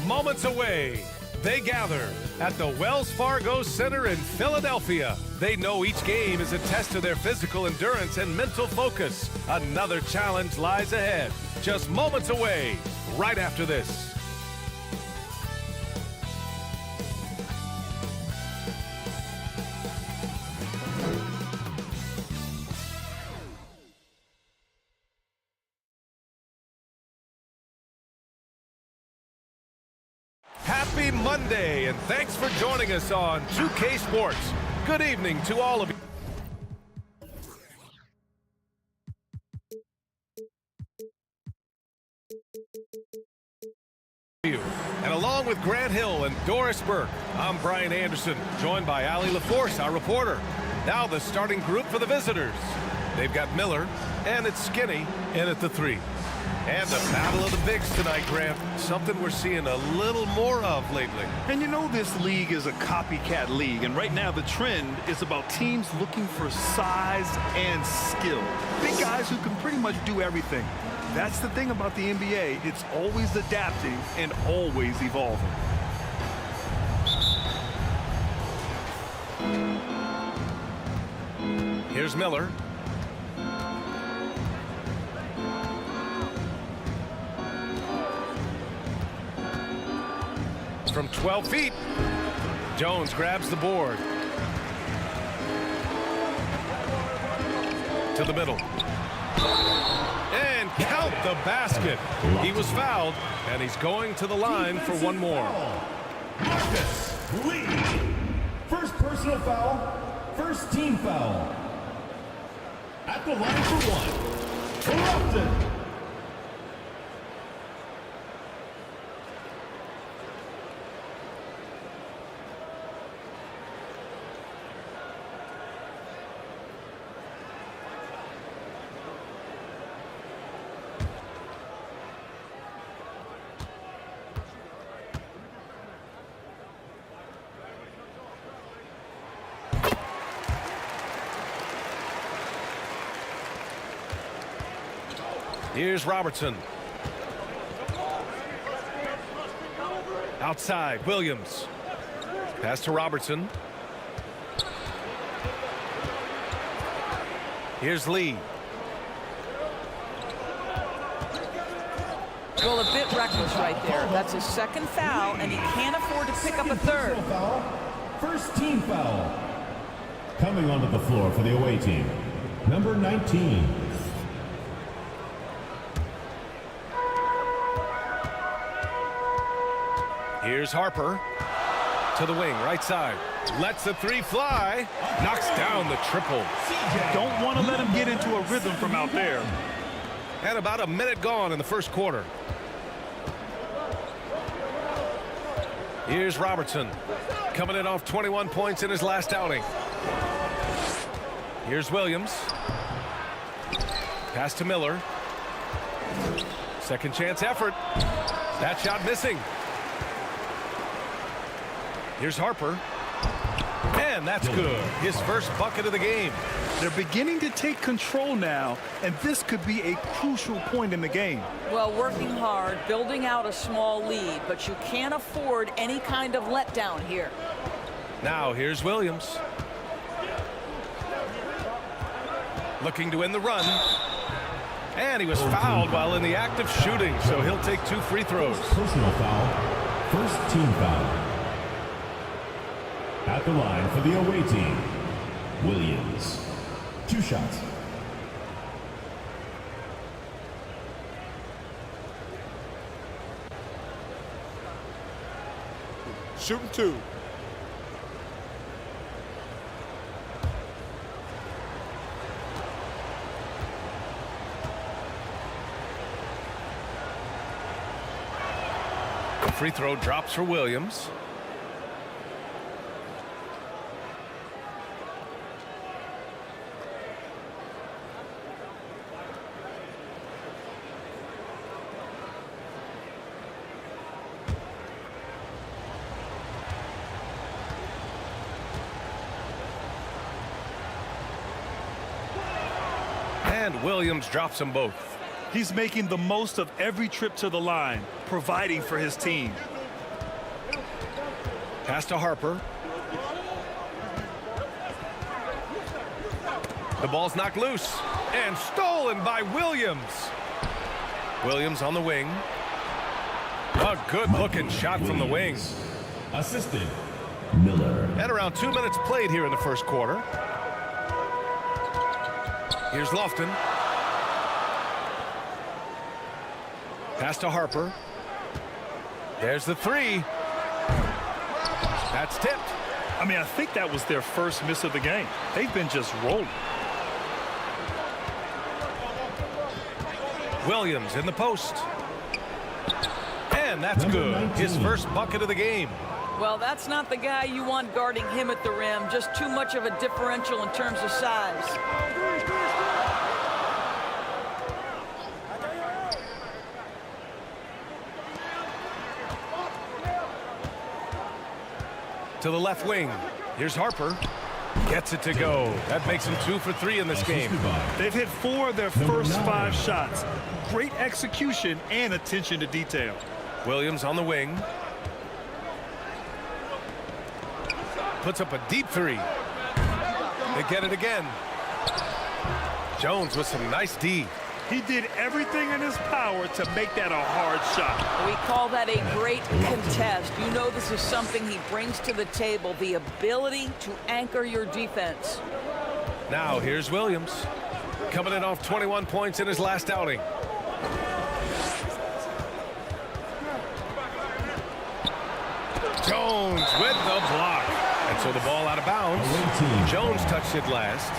moments away. They gather at the Wells Fargo Center in Philadelphia. They know each game is a test of their physical endurance and mental focus. Another challenge lies ahead, just moments away, right after this. Happy Monday, and thanks for joining us on 2K Sports. Good evening to all of you. And along with Grant Hill and Doris Burke, I'm Brian Anderson, joined by Allie LaForce, our reporter. Now the starting group for the visitors. They've got Miller, and it's Skinny in at the 3. And the battle of the bigs tonight, Grant. Something we're seeing a little more of lately. And you know this league is a copycat league, and right now the trend is about teams looking for size and skill. Big guys who can pretty much do everything. That's the thing about the NBA. It's always adapting and always evolving. Here's Miller. From 12 feet, Jones grabs the board. To the middle. And count the basket. He was fouled, and he's going to the line for one more. First personal foul, first team foul. At the line for one, interrupted. Here's Robertson. Outside, Williams. Pass to Robertson. Here's Lee. Well, a bit reckless right there. That's his second foul, and he can't afford to pick up a third. First team foul. Coming onto the floor for the away team, number 19. Here's Harper to the wing, right side. Lets the 3 fly. Knocks down the triple. Don't want to let him get into a rhythm from out there. And about a minute gone in the first quarter. Here's Robertson. Coming in off 21 points in his last outing. Here's Williams. Pass to Miller. Second chance effort. That shot missing. Here's Harper. And that's good. His first bucket of the game. They're beginning to take control now, and this could be a crucial point in the game. Well, working hard, building out a small lead, but you can't afford any kind of letdown here. Now here's Williams. Looking to win the run. And he was fouled while in the act of shooting, so he'll take 2 free throws. Personal foul, first team foul. At the line for the away team, Williams. 2 shots. Shooting 2. The free throw drops for Williams. And Williams drops them both. He's making the most of every trip to the line, providing for his team. Pass to Harper. The ball's knocked loose and stolen by Williams. Williams on the wing. A good-looking shot from the wing. Assisted, Miller. And around 2 minutes played here in the first quarter. Here's Lofton. Pass to Harper. There's the three. That's tipped. I mean, I think that was their first miss of the game. They've been just rolling. Williams in the post. And that's good. His first bucket of the game. Well, that's not the guy you want guarding him at the rim. Just too much of a differential in terms of size. To the left wing. Here's Harper. Gets it to go. That makes him 2 for 3 in this game. They've hit 4 of their first 5 shots. Great execution and attention to detail. Williams on the wing. Puts up a deep three. They get it again. Jones with some nice D. He did everything in his power to make that a hard shot. We call that a great contest. You know this is something he brings to the table, the ability to anchor your defense. Now here's Williams. Coming in off 21 points in his last outing. Jones with the block. And so the ball out of bounds. Jones touched it last.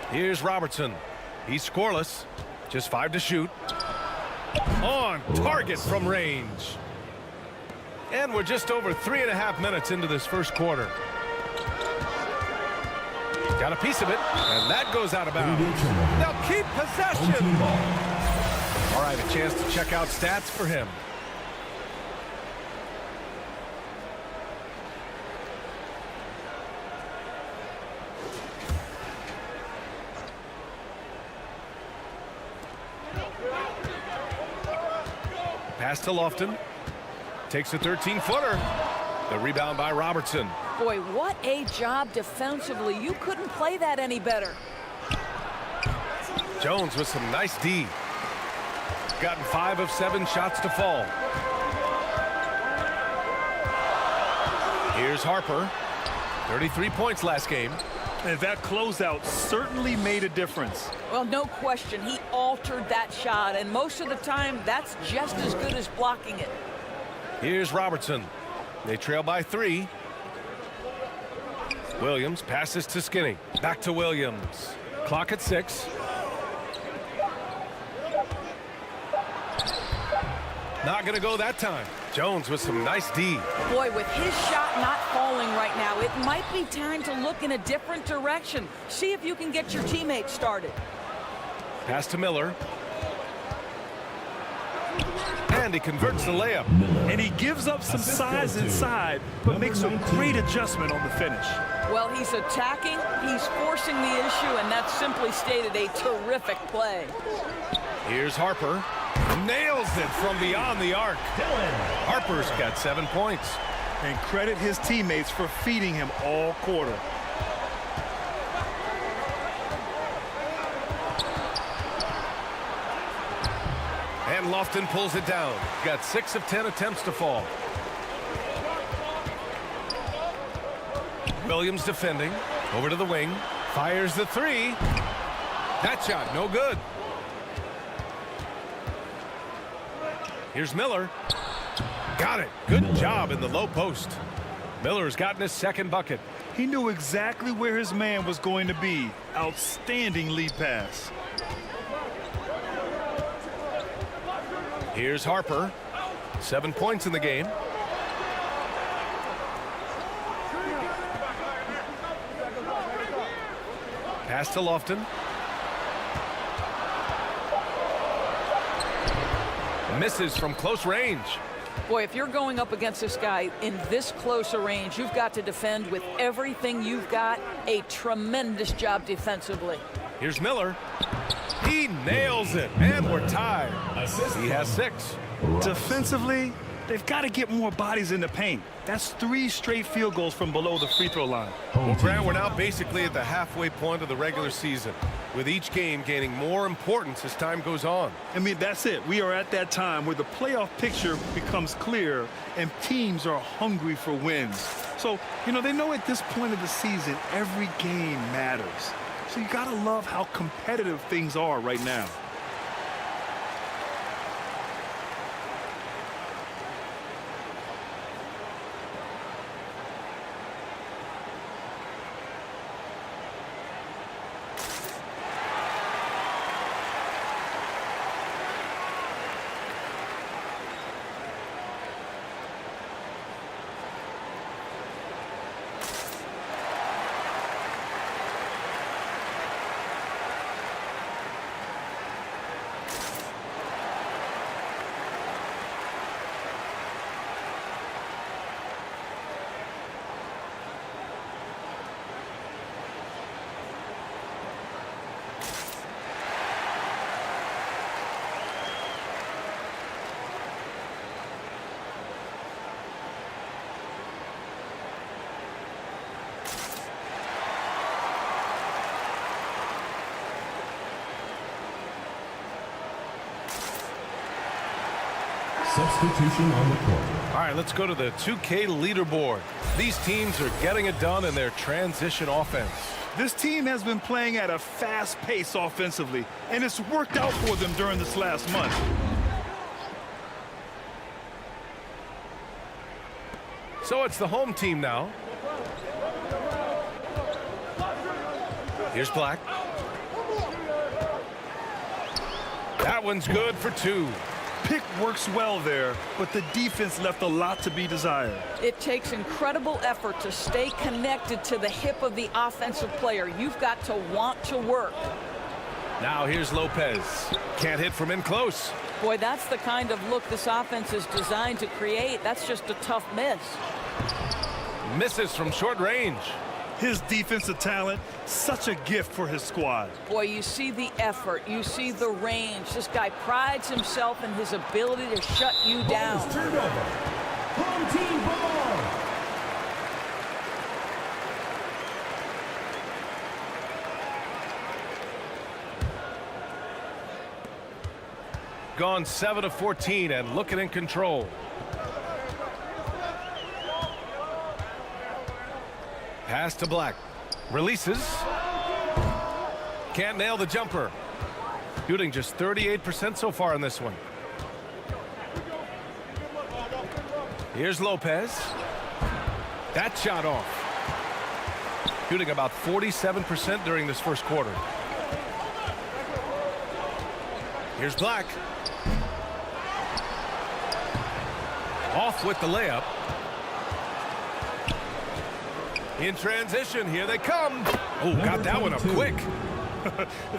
Here's Robertson. He's scoreless. Just 5 to shoot. On target from range. And we're just over 3.5 minutes into this first quarter. Got a piece of it, and that goes out of bounds. They'll keep possession. All right, a chance to check out stats for him. Pass to Lofton. Takes a 13-footer. The rebound by Robertson. Boy, what a job defensively. You couldn't play that any better. Jones with some nice D. Gotten 5 of 7 shots to fall. Here's Harper. 33 points last game. And that closeout certainly made a difference. Well, no question. He altered that shot, and most of the time, that's just as good as blocking it. Here's Robertson. They trail by 3. Williams passes to Skinny. Back to Williams. Clock at 6. Not going to go that time. Jones with some nice D. Boy, with his shot not falling right now, it might be time to look in a different direction. See if you can get your teammates started. Pass to Miller. And he converts the layup. And he gives up some size inside, but makes a great adjustment on the finish. Well, he's attacking, he's forcing the issue, and that's simply stated a terrific play. Here's Harper. Nails it from beyond the arc. Harper's got 7 points. And credit his teammates for feeding him all quarter. And Lofton pulls it down. Got 6 of 10 attempts to fall. Williams defending. Over to the wing. Fires the 3. That shot, no good. Here's Miller. Got it. Good job in the low post. Miller's gotten his second bucket. He knew exactly where his man was going to be. Outstanding lead pass. Here's Harper. 7 points in the game. Pass to Lofton. Misses from close range. Boy, if you're going up against this guy in this close a range, you've got to defend with everything you've got. A tremendous job defensively. Here's Miller. He nails it, and we're tied. He has 6. Defensively, they've got to get more bodies in the paint. That's 3 straight field goals from below the free throw line. Well, Grant, we're now basically at the halfway point of the regular season, with each game gaining more importance as time goes on. I mean, that's it. We are at that time where the playoff picture becomes clear and teams are hungry for wins. So, you know, they know at this point of the season, every game matters. So you got to love how competitive things are right now. Substitution on the court. All right, let's go to the 2K leaderboard. These teams are getting it done in their transition offense. This team has been playing at a fast pace offensively, and it's worked out for them during this last month. So it's the home team now. Here's Black. That one's good for 2. Pick works well there, but the defense left a lot to be desired. It takes incredible effort to stay connected to the hip of the offensive player. You've got to want to work. Now here's Lopez. Can't hit from in close. Boy, that's the kind of look this offense is designed to create. That's just a tough miss. Misses from short range. His defensive talent, such a gift for his squad. Boy, you see the effort, you see the range. This guy prides himself in his ability to shut you down. Ball is turned over. Home team ball. Gone 7 of 14 and looking in control. Pass to Black. Releases. Can't nail the jumper. Shooting just 38% so far in this one. Here's Lopez. That shot off. Shooting about 47% during this first quarter. Here's Black. Off with the layup. In transition, here they come. Oh, got that one up quick.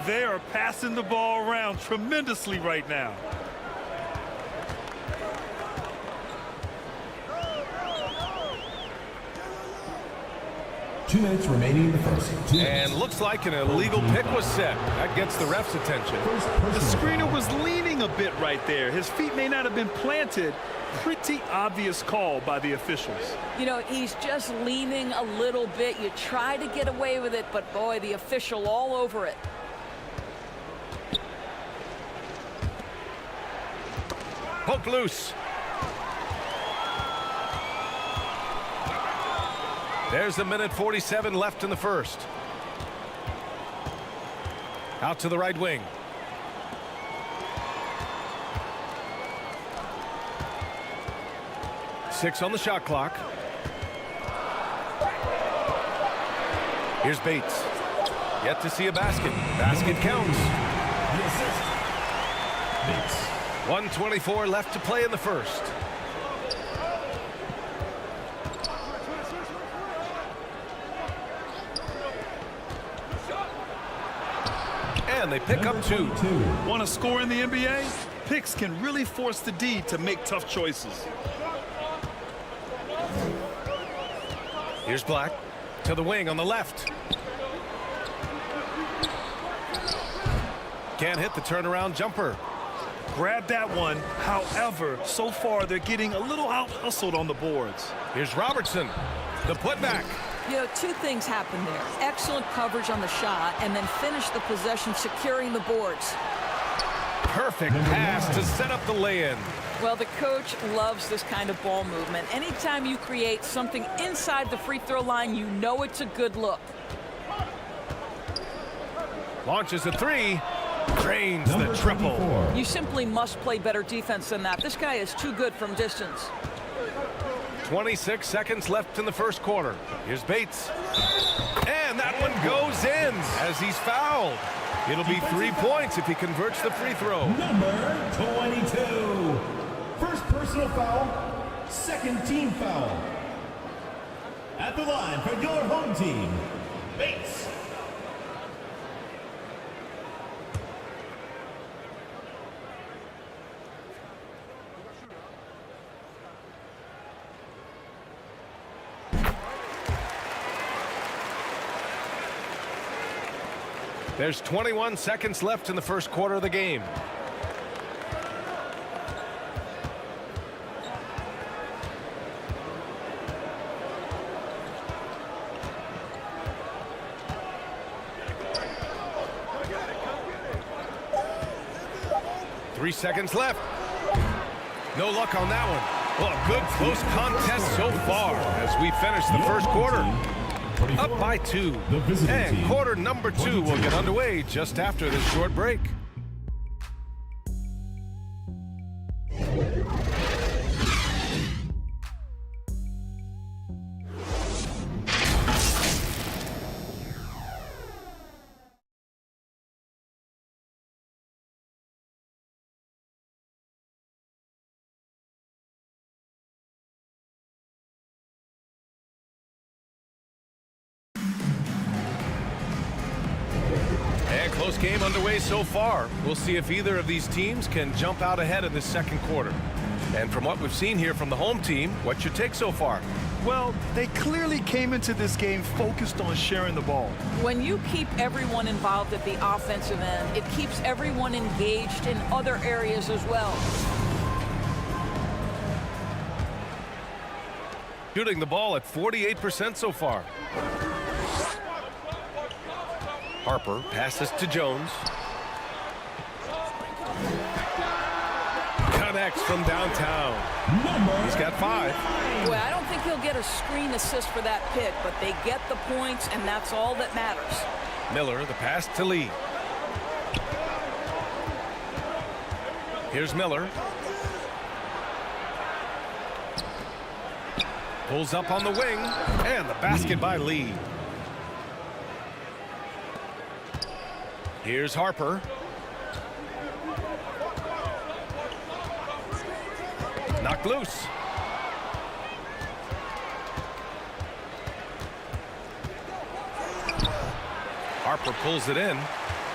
They are passing the ball around tremendously right now. Two minutes remaining in the first. And looks like an illegal pick was set. That gets the ref's attention. The screener was leaning a bit right there. His feet may not have been planted. Pretty obvious call by the officials. You know, he's just leaning a little bit. You try to get away with it, but boy, the official all over it. Poke loose. There's a minute 47 left in the first. Out to the right wing. Six on the shot clock. Here's Bates. Yet to see a basket. Basket counts. 1:24 left to play in the first. And they pick up 2. Want to score in the NBA? Picks can really force the D to make tough choices. Here's Black to the wing on the left. Can't hit the turnaround jumper. Grab that one. However, so far they're getting a little out-hustled on the boards. Here's Robertson, the putback. You know, two things happened there. Excellent coverage on the shot, and then finish the possession securing the boards. Perfect pass to set up the lay-in. Well, the coach loves this kind of ball movement. Anytime you create something inside the free throw line, you know it's a good look. Launches a three, drains the triple. You simply must play better defense than that. This guy is too good from distance. 26 seconds left in the first quarter. Here's Bates. And that one goes in as he's fouled. It'll be 3 points if he converts the free throw. Number 22. First personal foul, second team foul. At the line for your home team, Bates. There's 21 seconds left in the first quarter of the game. Three seconds left. No luck on that one. Well, a good close contest so far as we finish the first quarter. Up by 2. And quarter number 2 will get underway just after this short break. Close game underway so far. We'll see if either of these teams can jump out ahead in this second quarter. And from what we've seen here from the home team, what's your take so far? Well, they clearly came into this game focused on sharing the ball. When you keep everyone involved at the offensive end, it keeps everyone engaged in other areas as well. Shooting the ball at 48% so far. Harper passes to Jones. Connects from downtown. He's got 5. Well, I don't think he'll get a screen assist for that pick, but they get the points, and that's all that matters. Miller, the pass to Lee. Here's Miller. Pulls up on the wing, and the basket by Lee. Here's Harper. Knocked loose. Harper pulls it in.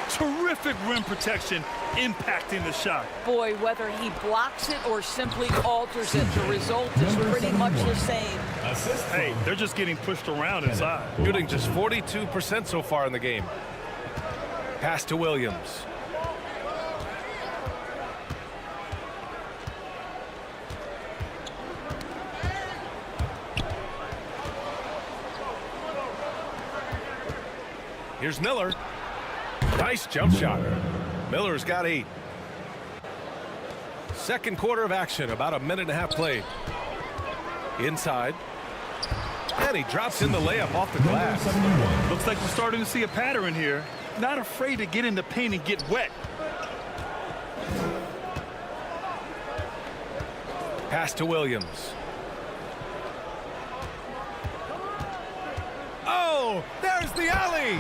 Terrific rim protection, impacting the shot. Boy, whether he blocks it or simply alters it, the result is pretty much the same. Hey, they're just getting pushed around inside. Shooting just 42% so far in the game. Pass to Williams. Here's Miller. Nice jump shot. Miller's got 8. Second quarter of action, about a minute and a half played. Inside. And he drops in the layup off the glass. Looks like we're starting to see a pattern here. Not afraid to get in the paint and get wet. Pass to Williams. Oh, there's the alley.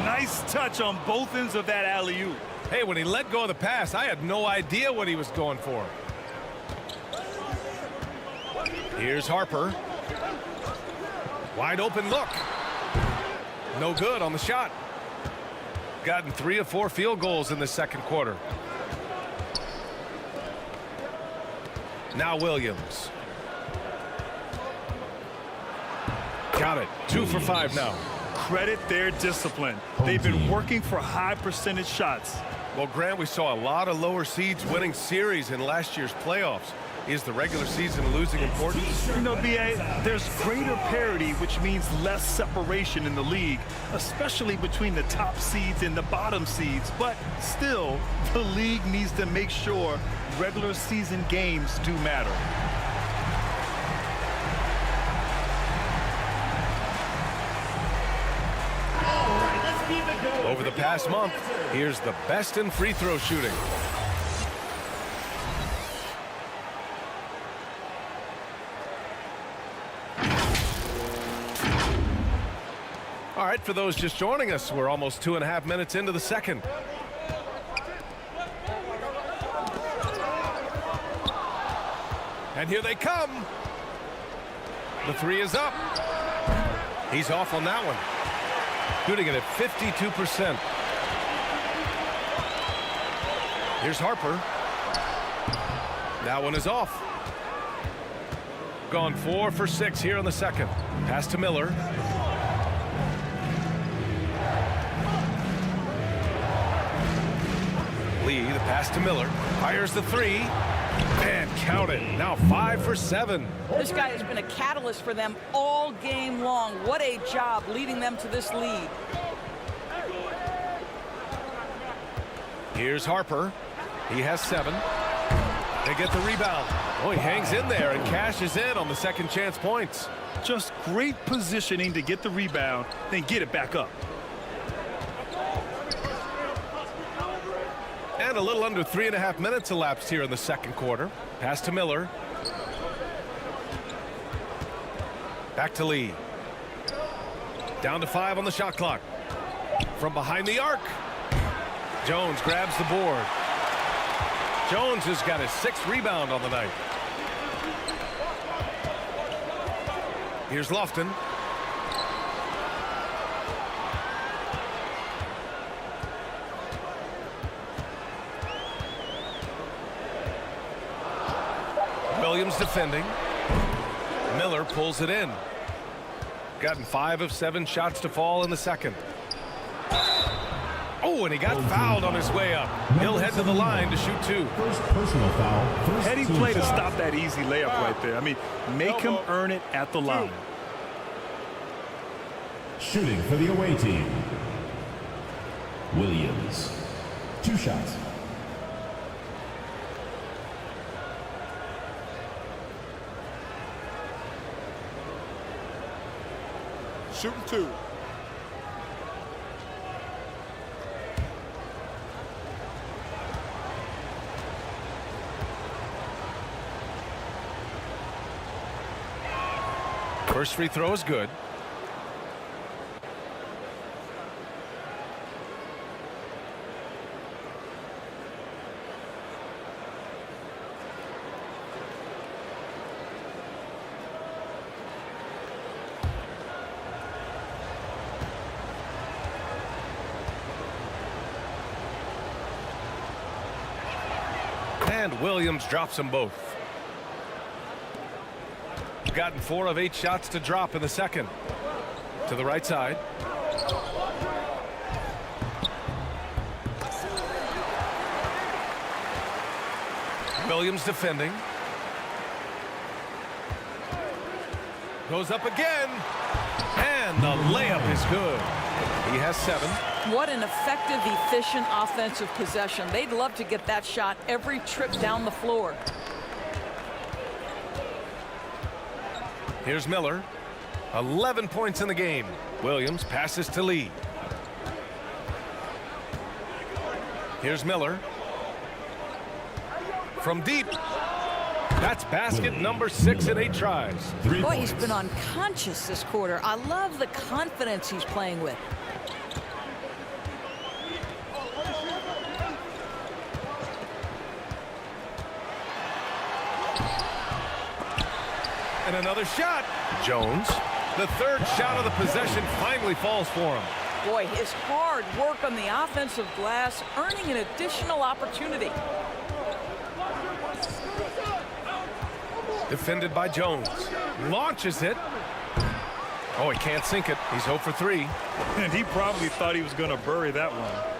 Nice touch on both ends of that alley-oop. Hey, when he let go of the pass, I had no idea what he was going for. Here's Harper. Wide open look. No good on the shot. Gotten 3 of 4 field goals in the second quarter. Now Williams. Got it. 2 for 5 now. Credit their discipline. They've been working for high percentage shots. Well, Grant, we saw a lot of lower seeds winning series in last year's playoffs. Is the regular season losing importance? You know, BA, there's greater parity, which means less separation in the league, especially between the top seeds and the bottom seeds. But still, the league needs to make sure regular season games do matter. Over the past month, here's the best in free throw shooting. All right, for those just joining us, we're almost 2.5 minutes into the second. And here they come. The three is up. He's off on that one. Shooting it at 52%. Here's Harper. That one is off. Gone 4 for 6 here in the second. Pass to Miller. Lee, the pass to Miller. Fires the three. And count it. Now 5 for 7. This guy has been a catalyst for them all game long. What a job leading them to this lead. Here's Harper. He has 7. They get the rebound. Oh, he hangs in there and cashes in on the second chance points. Just great positioning to get the rebound, then get it back up. And a little under 3.5 minutes elapsed here in the second quarter. Pass to Miller. Back to Lee. Down to 5 on the shot clock. From behind the arc. Jones grabs the board. Jones has got his 6th rebound on the night. Here's Lofton. Williams defending. Miller pulls it in. Gotten 5 of 7 shots to fall in the second. Oh, and he got fouled on his way up. He'll head to the line to shoot 2. First personal foul. Heady play to stop that easy layup right there. I mean, make him earn it at the line. Shooting for the away team. Williams. 2 shots. Shooting 2. First free throw is good. And Williams drops them both. Gotten 4 of 8 shots to drop in the second. To the right side. Williams defending. Goes up again. And the layup is good. He has 7. What an effective, efficient offensive possession. They'd love to get that shot every trip down the floor. Here's Miller. 11 points in the game. Williams passes to Lee. Here's Miller. From deep. That's basket number 6 in 8 tries. Boy, he's been unconscious this quarter. I love the confidence he's playing with. And another shot. Jones. The 3rd shot of the possession finally falls for him. Boy, his hard work on the offensive glass earning an additional opportunity. Defended by Jones. Launches it. Oh, he can't sink it. He's 0 for 3. And he probably thought he was going to bury that one.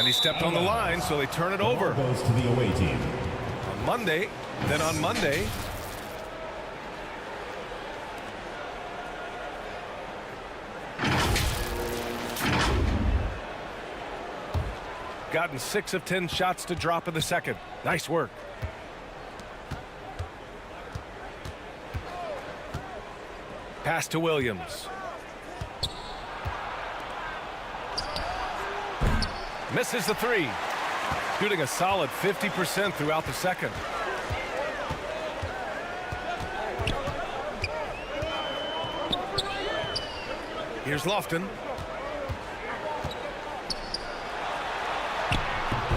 And he stepped on the line, so they turn it over. Goes to the away team. On Monday, then on Monday, gotten 6 of 10 shots to drop in the second. Nice work. Pass to Williams. Misses the 3. Shooting a solid 50% throughout the second. Here's Lofton.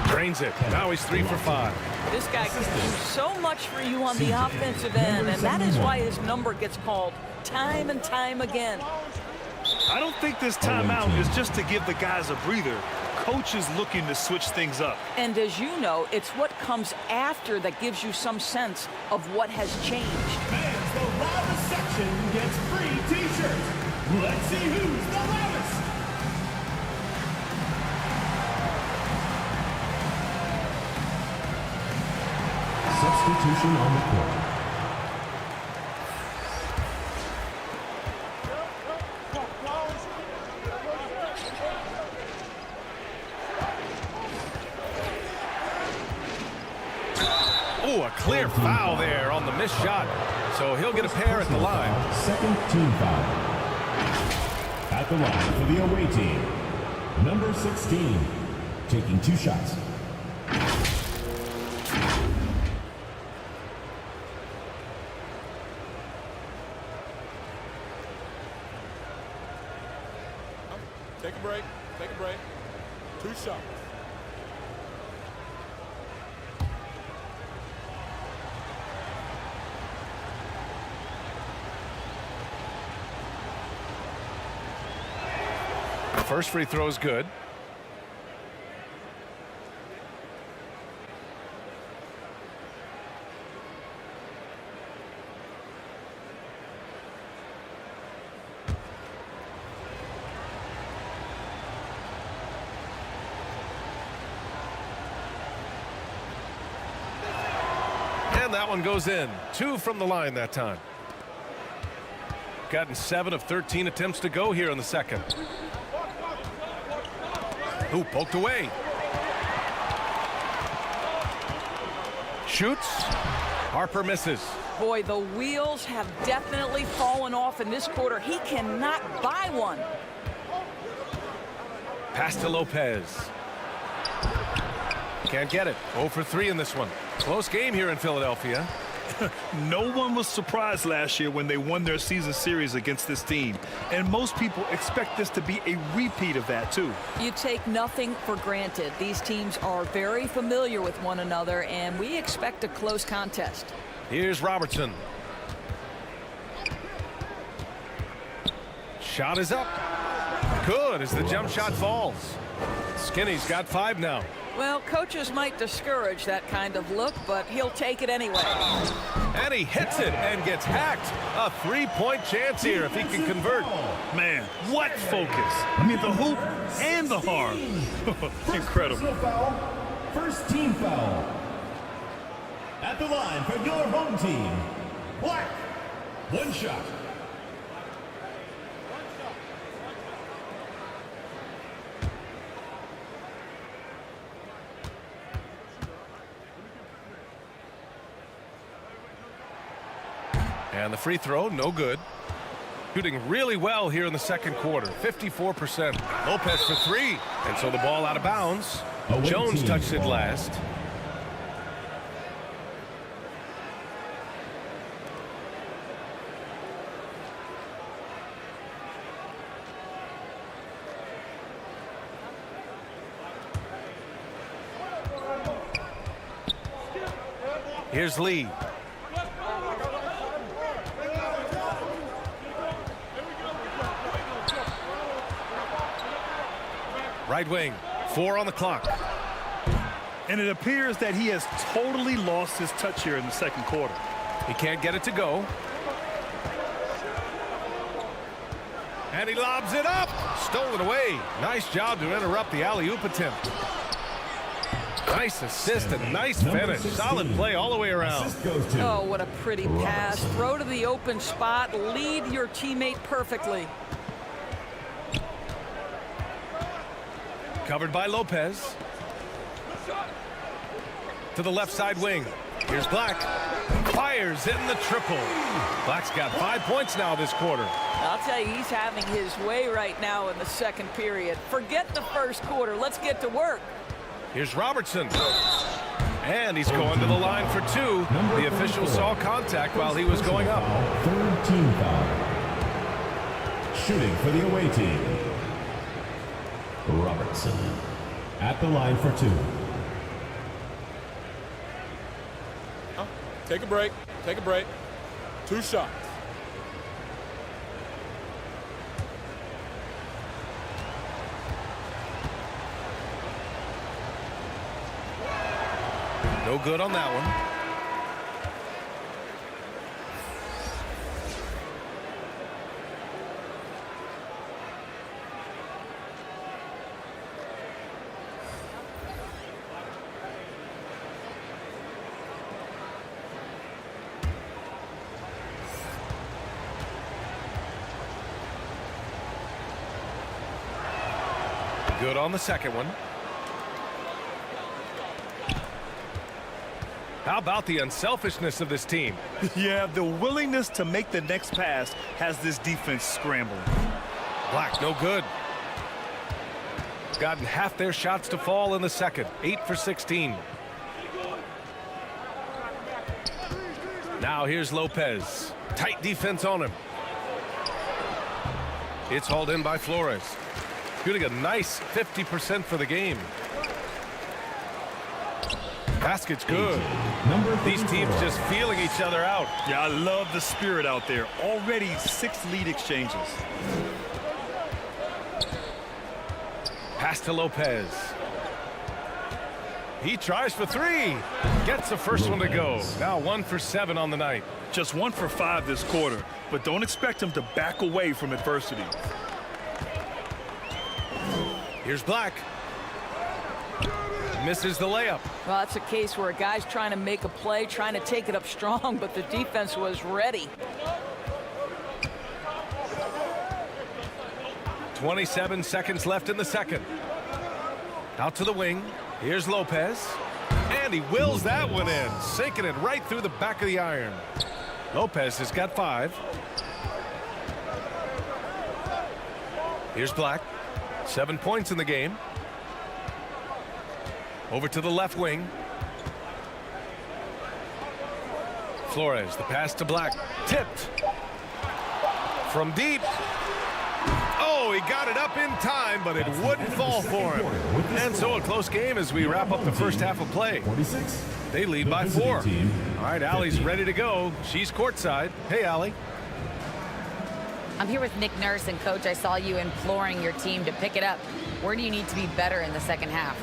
Drains it. Now he's 3 for 5. This guy can do so much for you on the offensive end, and that is why his number gets called time and time again. I don't think this timeout is just to give the guys a breather. Coach is looking to switch things up. And as you know, it's what comes after that gives you some sense of what has changed. Fans, the loudest section gets free t-shirts. Let's see who's the loudest. Substitution on the court. Oh, a clear foul there on the missed shot. So he'll get a pair at the line. Second team foul. At the line for the away team. Number 16, taking 2 shots. Take a break. Take a break. 2 shots. First free throw is good. And that one goes in. 2 from the line that time. Gotten 7 of 13 attempts to go here in the second. Ooh, poked away. Shoots. Harper misses. Boy, the wheels have definitely fallen off in this quarter. He cannot buy one. Pass to Lopez. Can't get it. 0 for 3 in this one. Close game here in Philadelphia. No one was surprised last year when they won their season series against this team. And most people expect this to be a repeat of that, too. You take nothing for granted. These teams are very familiar with one another, and we expect a close contest. Here's Robertson. Shot is up. Good as the jump shot falls. Skinny's got 5 now. Well, coaches might discourage that kind of look, but he'll take it anyway. And he hits it and gets hacked. A 3-point chance here if he can convert. Man, what focus. I mean, the hoop and the harm. Incredible. Foul. First team foul. At the line for your home team. Black. 1 shot. And the free throw, no good. Shooting really well here in the second quarter, 54%. Lopez for 3, and so the ball out of bounds. Jones touched it last. Here's Lee. Right wing, 4 on the clock. And it appears that he has totally lost his touch here in the second quarter. He can't get it to go. And he lobs it up. Stolen away. Nice job to interrupt the alley-oop attempt. Nice assist and nice finish. Solid play all the way around. Assist goes to Oh, what a pretty pass. Throw to the open spot. Lead your teammate perfectly. Covered by Lopez. To the left side wing. Here's Black. Fires in the triple. Black's got 5 points now this quarter. I'll tell you, he's having his way right now in the second period. Forget the first quarter. Let's get to work. Here's Robertson. And he's going to the line for 2. The official saw contact while he was going up. Third team foul. Shooting for the away team. Robertson at the line for 2. Take a break. Take a break. 2 shots. No good on that one. Good on the second one. How about the unselfishness of this team? Yeah, the willingness to make the next pass has this defense scrambling. Black, no good. Gotten half their shots to fall in the second. 8 for 16. Now here's Lopez. Tight defense on him. It's hauled in by Flores. Shooting a nice 50% for the game. Basket's good. These teams just feeling each other out. Yeah, I love the spirit out there. Already 6 lead exchanges. Pass to Lopez. He tries for 3. Gets the first one to go. Now 1 for 7 on the night. Just 1 for 5 this quarter, but don't expect him to back away from adversity. Here's Black. Misses the layup. Well, that's a case where a guy's trying to make a play, trying to take it up strong, but the defense was ready. 27 seconds left in the second. Out to the wing. Here's Lopez. And he wills that one in, sinking it right through the back of the iron. Lopez has got 5. Here's Black. 7 points in the game. Over to the left wing. Flores, the pass to Black. Tipped. From deep. Oh, he got it up in time, but it wouldn't fall for him. And so a close game as we wrap up the first half of play. 46. They lead by 4. All right, Allie's ready to go. She's courtside. Hey, Allie. I'm here with Nick Nurse, and Coach, I saw you imploring your team to pick it up. Where do you need to be better in the second half?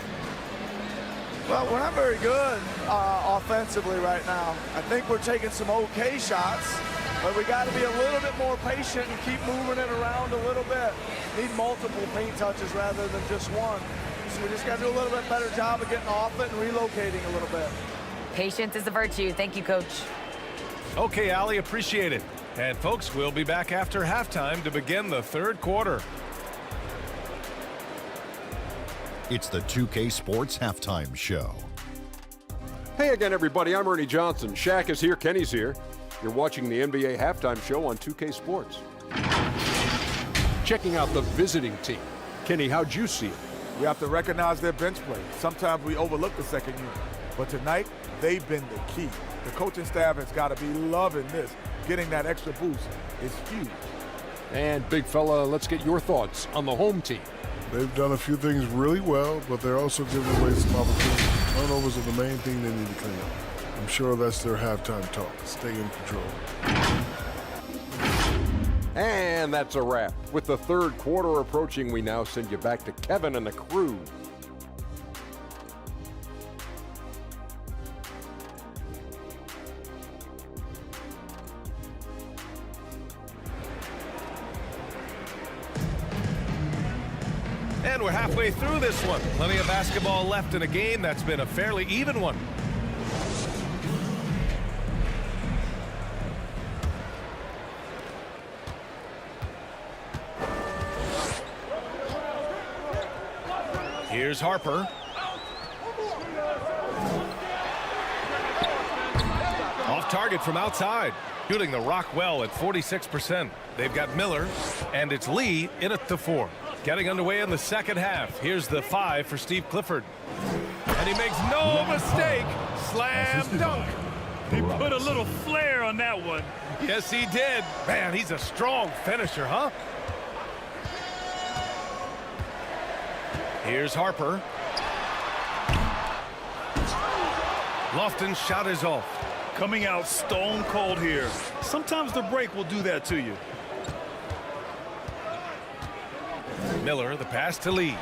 Well, we're not very good offensively right now. I think we're taking some okay shots, but we got to be a little bit more patient and keep moving it around a little bit. Need multiple paint touches rather than just one. So we just got to do a little bit better job of getting off it and relocating a little bit. Patience is a virtue. Thank you, Coach. Okay, Allie, appreciate it. And folks, we'll be back after halftime to begin the third quarter. It's the 2K Sports Halftime Show. Hey again, everybody. I'm Ernie Johnson. Shaq is here. Kenny's here. You're watching the NBA Halftime Show on 2K Sports. Checking out the visiting team. Kenny, how'd you see it? We have to recognize their bench play. Sometimes we overlook the second unit. But tonight, they've been the key. The coaching staff has got to be loving this. Getting that extra boost is huge. And big fella, let's get your thoughts on the home team. They've done a few things really well, but they're also giving away some opportunities. Turnovers are the main thing they need to clean up. I'm sure that's their halftime talk. Stay in control. And that's a wrap. With the third quarter approaching, we now send you back to Kevin and the crew. And we're halfway through this one. Plenty of basketball left in a game that's been a fairly even one. Here's Harper. Off target from outside. Shooting the rock well at 46%. They've got Miller, and it's Lee in at the 4. Getting underway in the second half. Here's the 5 for Steve Clifford. And he makes no mistake. Slam dunk. He put a little flair on that one. Yes, he did. Man, he's a strong finisher, huh? Here's Harper. Lofton's shot is off. Coming out stone cold here. Sometimes the break will do that to you. Miller, the pass to Lee.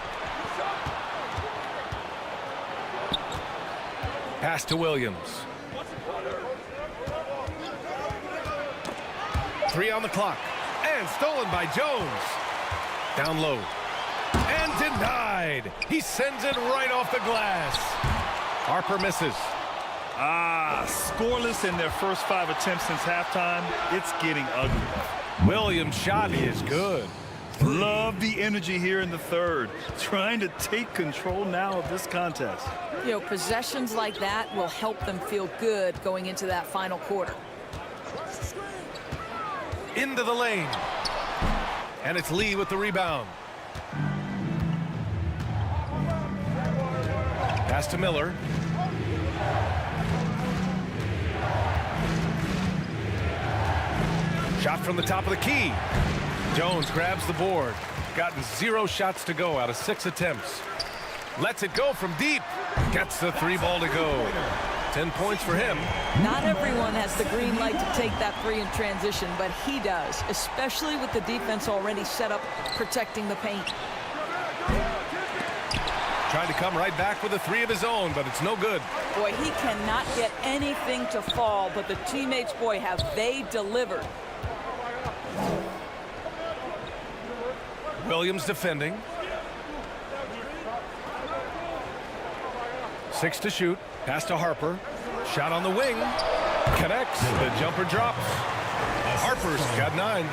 Pass to Williams. 3 on the clock. And stolen by Jones. Down low. And denied. He sends it right off the glass. Harper misses. Scoreless in their first 5 attempts since halftime. It's getting ugly. Williams' shot is good. Love the energy here in the third. Trying to take control now of this contest. You know, possessions like that will help them feel good going into that final quarter. Into the lane. And it's Lee with the rebound. Pass to Miller. Shot from the top of the key. Jones grabs the board. Gotten 0 shots to go out of 6 attempts. Lets it go from deep. Gets the 3 ball to go. 10 points for him. Not everyone has the green light to take that 3 in transition, but he does, especially with the defense already set up protecting the paint. Trying to come right back with a 3 of his own, but it's no good. Boy, he cannot get anything to fall, but the teammates, boy, have they delivered. Williams defending. 6 to shoot. Pass to Harper. Shot on the wing. Connects. The jumper drops. Harper's got 9.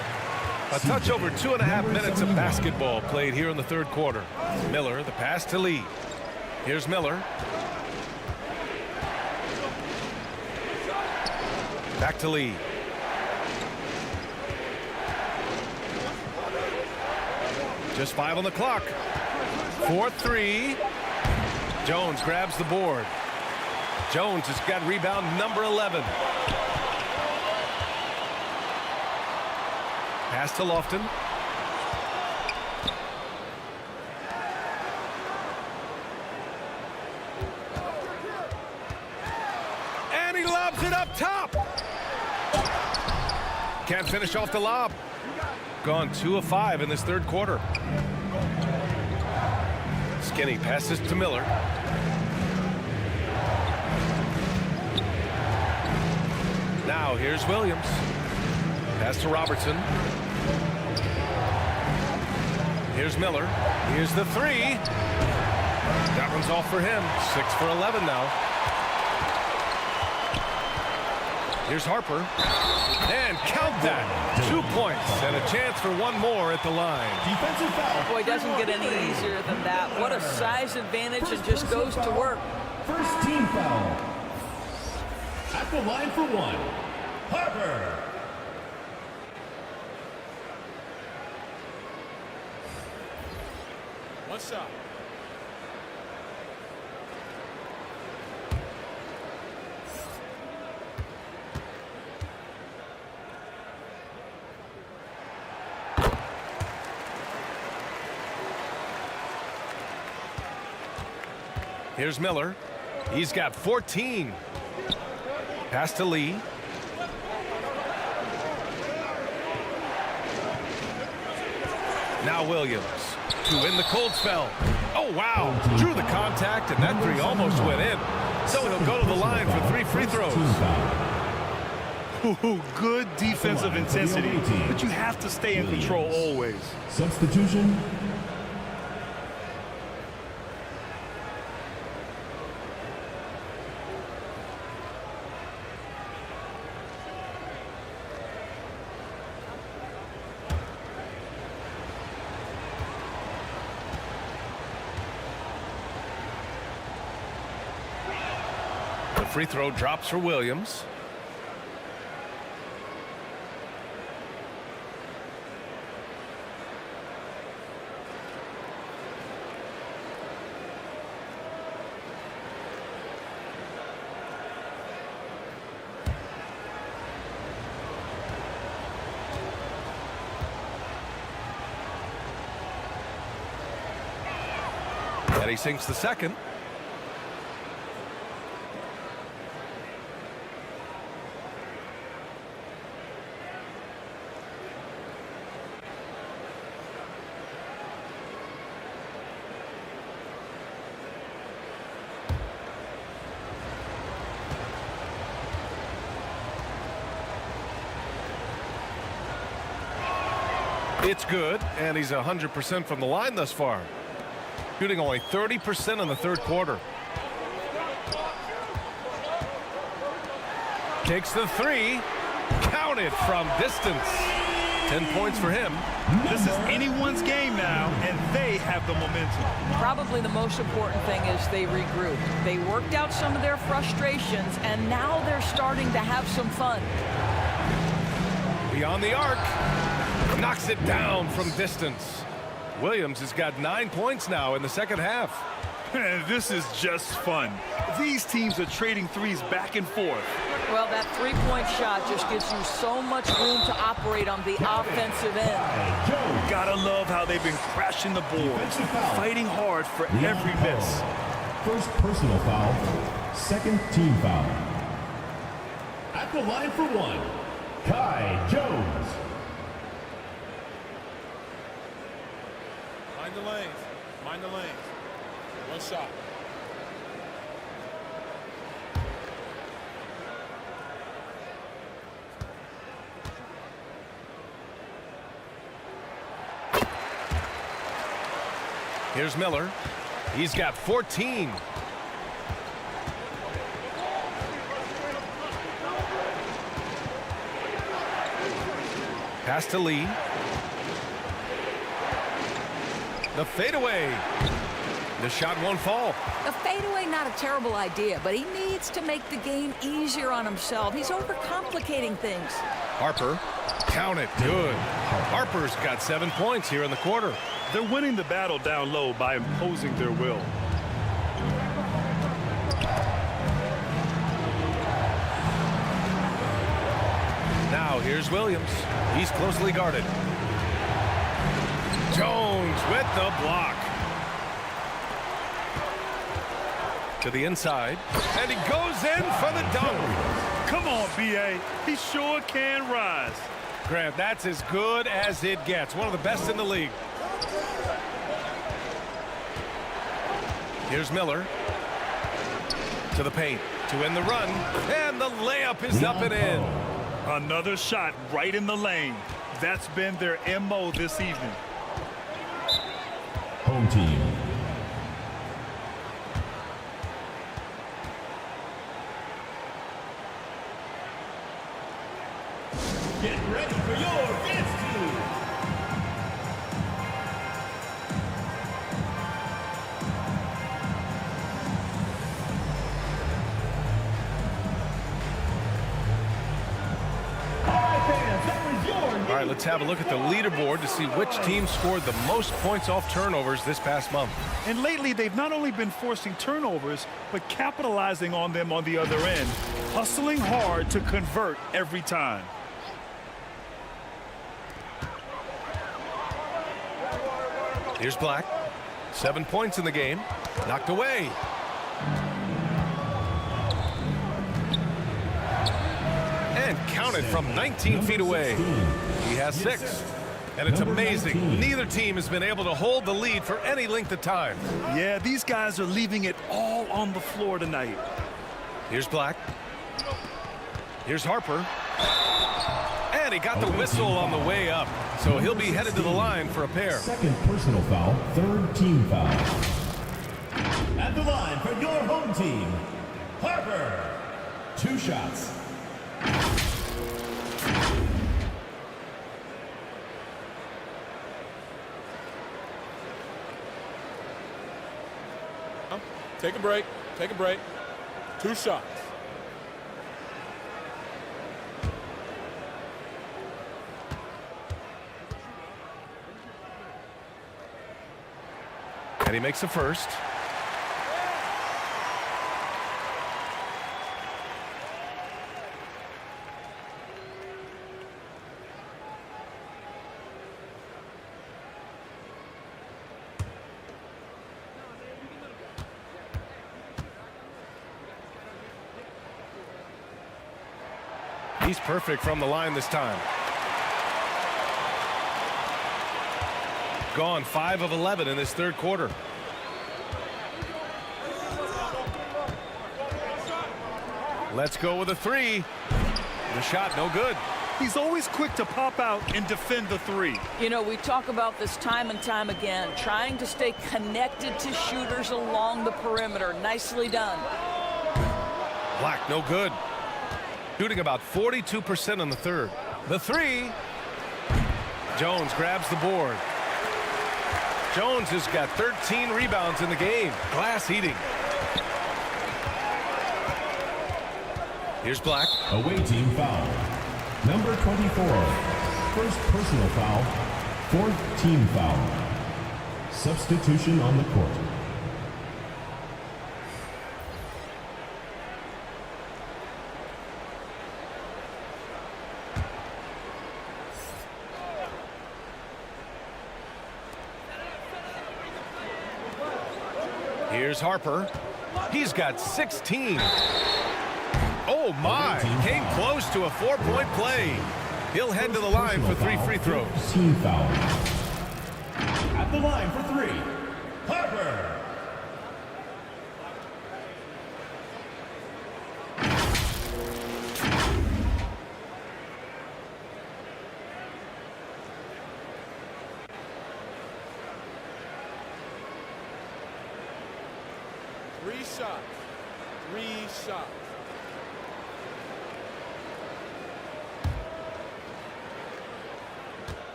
A touch over 2.5 minutes of basketball played here in the third quarter. Miller, the pass to Lee. Here's Miller. Back to Lee. Just 5 on the clock. 4-3. Jones grabs the board. Jones has got rebound number 11. Pass to Lofton. And he lobs it up top. Can't finish off the lob. Gone 2 of 5 in this third quarter. Skinny passes to Miller. Now here's Williams. Pass to Robertson. Here's Miller. Here's the 3. That one's off for him. 6 for 11 now. Here's Harper. And count that. 2 points and a chance for 1 more at the line. Defensive foul. Boy, it doesn't get any easier than that. What a size advantage, and just goes to work. First team foul. At the line for 1, Harper. One shot. Here's Miller. He's got 14. Pass to Lee. Now Williams to win the cold spell. Oh, wow. Drew the contact, and that 3 almost went in. So he'll go to the line for 3 free throws. Ooh, good defensive intensity, but you have to stay in control always. Substitution. free throw drops for Williams. And he sinks the second. It's good, and he's 100% from the line thus far. Shooting only 30% in the third quarter. Takes the three. Counted from distance. 10 points for him. This is anyone's game now, and they have the momentum. Probably the most important thing is they regrouped. They worked out some of their frustrations, and now they're starting to have some fun. Beyond the arc. Knocks it down from distance. Williams has got 9 points now in the second half. This is just fun. These teams are trading threes back and forth. Well, that three-point shot just gives you so much room to operate on the offensive end. Gotta love how they've been crashing the boards, fighting hard for every miss. First personal foul, second team foul. At the line for one, Kai Jones. Mind the lanes. Mind the lanes. One shot. Here's Miller. He's got 14. Pass to Lee. The fadeaway. The shot won't fall. The fadeaway, not a terrible idea, but he needs to make the game easier on himself. He's overcomplicating things. Harper. Count it. Good. Harper's got 7 points here in the quarter. They're winning the battle down low by imposing their will. Now here's Williams. He's closely guarded. Jones with the block. To the inside. And he goes in for the dunk. Come on, BA. He sure can rise. Grant, that's as good as it gets. One of the best in the league. Here's Miller. To the paint. To end the run. And the layup is up and in. Another shot right in the lane. That's been their MO this evening. Home team. Get ready for your dance team. All right, let's have a look at the leaderboard to see which team scored the most points off turnovers this past month. And lately, they've not only been forcing turnovers, but capitalizing on them on the other end, hustling hard to convert every time. Here's Black. 7 points in the game. Knocked away. And counted from 19 feet away. He has 6. And it's amazing. Neither team has been able to hold the lead for any length of time. Yeah, these guys are leaving it all on the floor tonight. Here's Black. Here's Harper. And he got the whistle on the way up. So he'll be headed to the line for a pair. Second personal foul, third team foul. At the line for your home team, Harper. 2 shots. Take a break. Take a break. 2 shots. he makes the first. He's perfect from the line this time. Gone 5 of 11 in this third quarter. Let's go with a three. The shot no good. He's always quick to pop out and defend the three. You know, we talk about this time and time again, trying to stay connected to shooters along the perimeter. Nicely done. Black, no good. Shooting about 42% on the third. The three. Jones grabs the board. Jones has got 13 rebounds in the game. Glass eating. Here's Black. Away team foul. Number 24. First personal foul. Fourth team foul. Substitution on the court. Here's Harper. He's got 16. Oh my, came close to a 4-point play. He'll head to the line for 3 free throws. Team foul. At the line for 3, Harper. Three shots.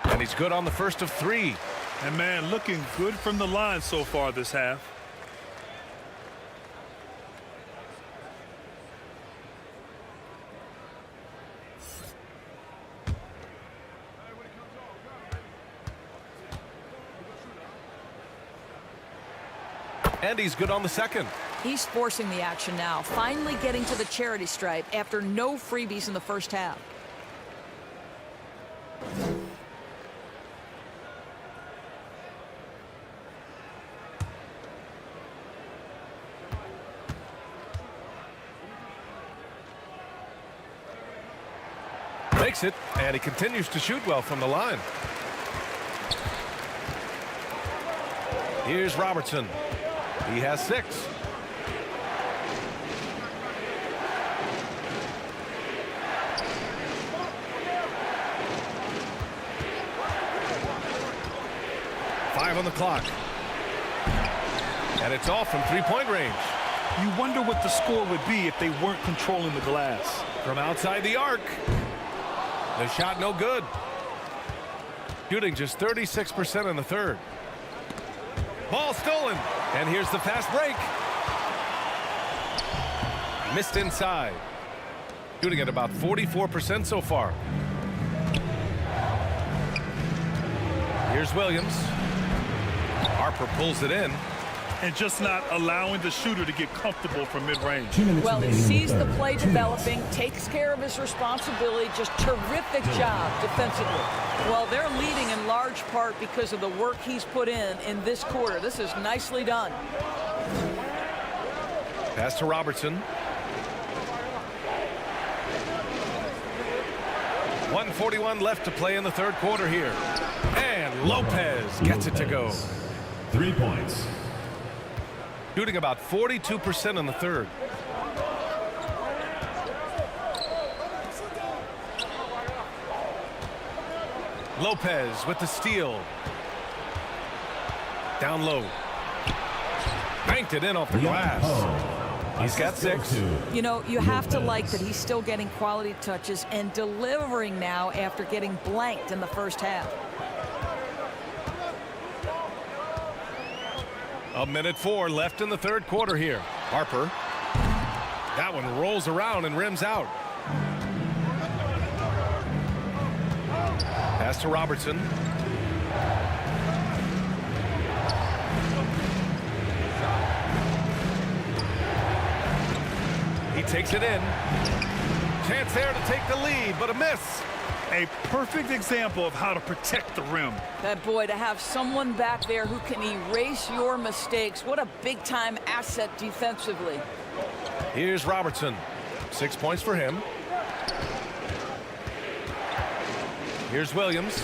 And he's good on the first of 3. And man, looking good from the line so far this half. And he's good on the second. He's forcing the action now, finally getting to the charity stripe after no freebies in the first half. Makes it, and he continues to shoot well from the line. Here's Robertson. He has 6. Five on the clock. And it's off from 3-point range. You wonder what the score would be if they weren't controlling the glass. From outside the arc. The shot no good. Shooting just 36% in the third. Ball stolen. And here's the fast break. Missed inside. Shooting at about 44% so far. Here's Williams. Harper pulls it in. And just not allowing the shooter to get comfortable from mid-range. Well, he sees the play developing, takes care of his responsibility. Just terrific job defensively. Well, they're leading in large part because of the work he's put in this quarter. This is nicely done. Pass to Robertson. 1:41 left to play in the third quarter here. And Lopez gets it to go. 3 points. Shooting about 42% in the third. Lopez with the steal. Down low. Banked it in off the glass. He's got 6. You know, you have to like that he's still getting quality touches and delivering now after getting blanked in the first half. 1:04 left in the third quarter here. Harper. That one rolls around and rims out. Pass to Robertson. He takes it in. Chance there to take the lead, but a miss. A perfect example of how to protect the rim. That boy, to have someone back there who can erase your mistakes. What a big-time asset defensively. Here's Robertson. 6 points for him. Here's Williams.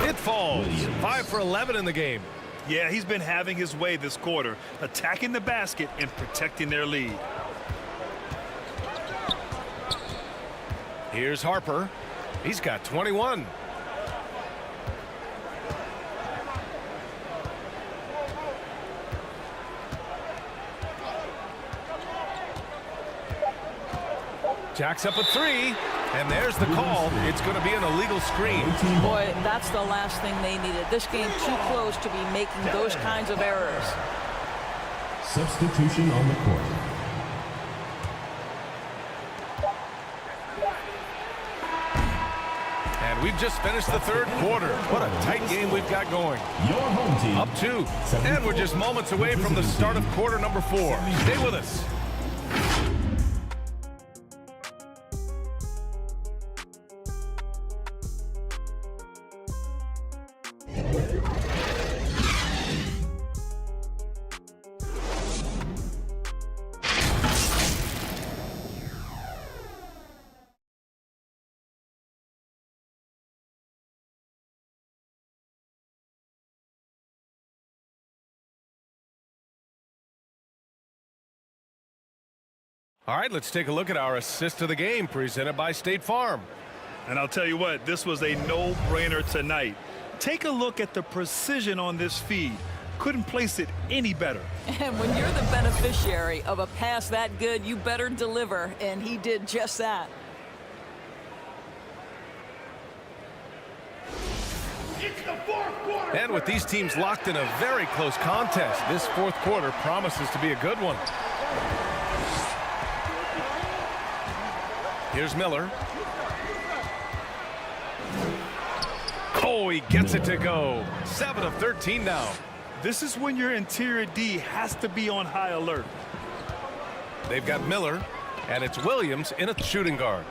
It falls. 5 for 11 in the game. Yeah, he's been having his way this quarter, attacking the basket and protecting their lead. Here's Harper. He's got 21. Jacks up a three, and there's the call. It's going to be an illegal screen. Boy, that's the last thing they needed. This game too close to be making those kinds of errors. Substitution on the court. And we've just finished the third quarter. What a tight game we've got going. Your home team. Up 2. And we're just moments away from the start of quarter number 4. Stay with us. All right, let's take a look at our assist of the game presented by State Farm. And I'll tell you what, this was a no-brainer tonight. Take a look at the precision on this feed. Couldn't place it any better. And when you're the beneficiary of a pass that good, you better deliver, and he did just that. It's the fourth quarter. And with these teams locked in a very close contest, this fourth quarter promises to be a good one. Here's Miller. Oh, he gets it to go. 7 of 13 now. This is when your interior D has to be on high alert. They've got Miller, and it's Williams in a shooting guard.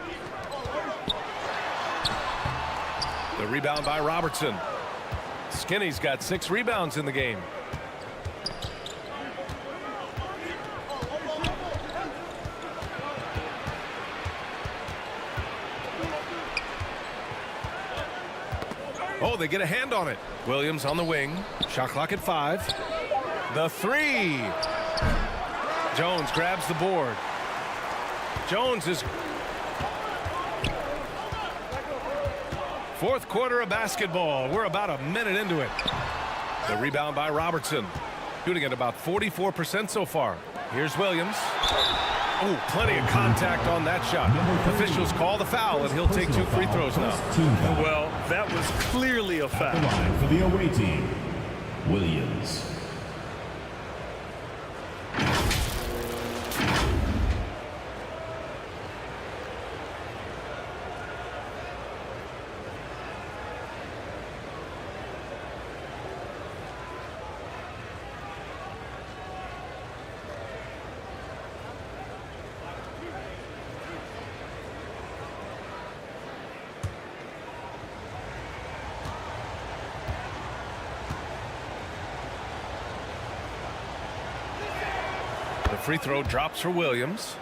The rebound by Robertson. Skinny's got 6 rebounds in the game. Oh, they get a hand on it. Williams on the wing. Shot clock at 5. The 3. Jones grabs the board. Jones is... Fourth quarter of basketball. We're about a minute into it. The rebound by Robertson. Shooting at about 44% so far. Here's Williams. Oh, plenty of contact on that shot. Officials call the foul, and he'll take 2 free throws now. Well, that was clearly a foul. The line for the away team, Williams. The free throw drops for Williams.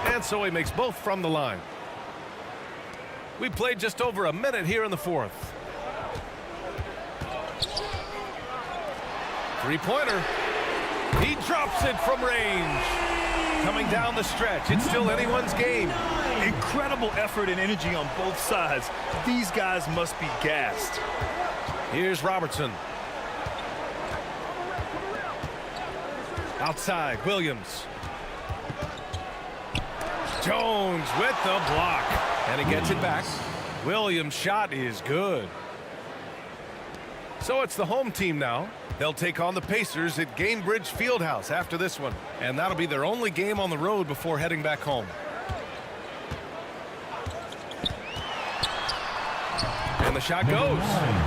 And so he makes both from the line. We played just over a minute here in the fourth. Three-pointer. He drops it from range. Coming down the stretch. It's still anyone's game. Incredible effort and energy on both sides. These guys must be gassed. Here's Robertson. Outside, Williams. Jones with the block. And he gets it back. Williams' shot is good. So it's the home team now. They'll take on the Pacers at Gainbridge Fieldhouse after this one. And that'll be their only game on the road before heading back home. And the shot goes.